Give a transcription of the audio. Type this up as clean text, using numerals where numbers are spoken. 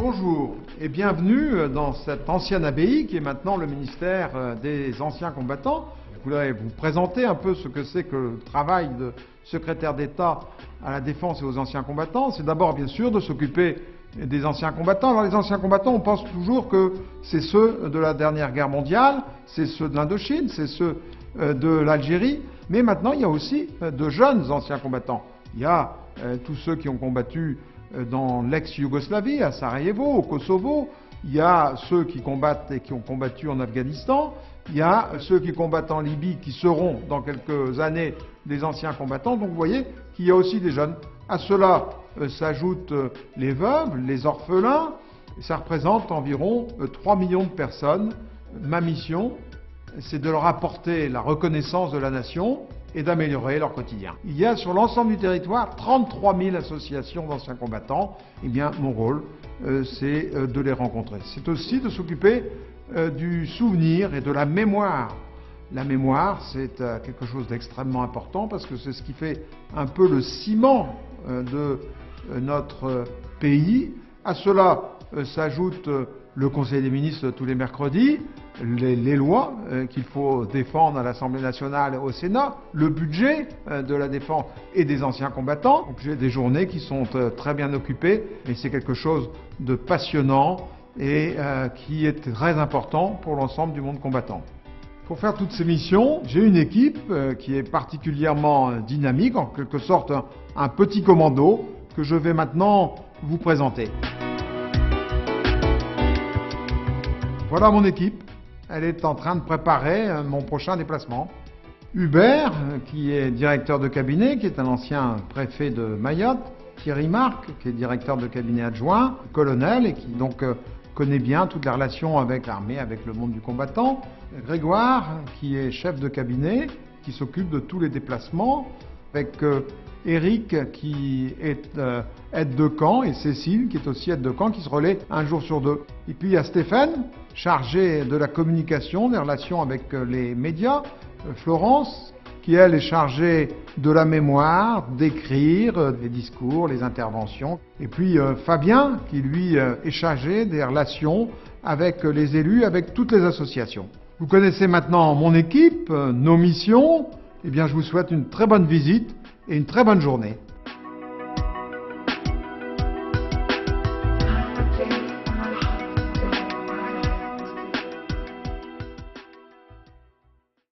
Bonjour et bienvenue dans cette ancienne abbaye qui est maintenant le ministère des anciens combattants. Je voudrais vous présenter un peu ce que c'est que le travail de secrétaire d'État à la défense et aux anciens combattants. C'est d'abord bien sûr de s'occuper des anciens combattants. Alors les anciens combattants, on pense toujours que c'est ceux de la dernière guerre mondiale, c'est ceux de l'Indochine, c'est ceux de l'Algérie, mais maintenant il y a aussi de jeunes anciens combattants. Il y a tous ceux qui ont combattu dans l'ex-Yougoslavie, à Sarajevo, au Kosovo. Il y a ceux qui combattent et qui ont combattu en Afghanistan. Il y a ceux qui combattent en Libye, qui seront dans quelques années des anciens combattants. Donc vous voyez qu'il y a aussi des jeunes. À cela s'ajoutent les veuves, les orphelins. Et ça représente environ 3 millions de personnes. Ma mission, c'est de leur apporter la reconnaissance de la nation et d'améliorer leur quotidien. Il y a sur l'ensemble du territoire 33 000 associations d'anciens combattants. Eh bien, mon rôle, c'est de les rencontrer. C'est aussi de s'occuper du souvenir et de la mémoire. La mémoire, c'est quelque chose d'extrêmement important parce que c'est ce qui fait un peu le ciment de notre pays. À cela s'ajoute le Conseil des ministres tous les mercredis, les lois qu'il faut défendre à l'Assemblée nationale et au Sénat, le budget de la défense et des anciens combattants. Donc j'ai des journées qui sont très bien occupées, mais c'est quelque chose de passionnant et qui est très important pour l'ensemble du monde combattant. Pour faire toutes ces missions, j'ai une équipe qui est particulièrement dynamique, en quelque sorte un petit commando que je vais maintenant vous présenter. Voilà mon équipe, elle est en train de préparer mon prochain déplacement. Hubert, qui est directeur de cabinet, qui est un ancien préfet de Mayotte. Thierry Marc, qui est directeur de cabinet adjoint, colonel, et qui donc connaît bien toutes les relations avec l'armée, avec le monde du combattant. Grégoire, qui est chef de cabinet, qui s'occupe de tous les déplacements. Avec Eric, qui est aide de camp, et Cécile, qui est aussi aide de camp, qui se relaie un jour sur deux. Et puis il y a Stéphane, chargé de la communication, des relations avec les médias. Florence, qui elle est chargée de la mémoire, d'écrire les discours, les interventions. Et puis Fabien, qui lui est chargé des relations avec les élus, avec toutes les associations. Vous connaissez maintenant mon équipe, nos missions. Eh bien, je vous souhaite une très bonne visite et une très bonne journée.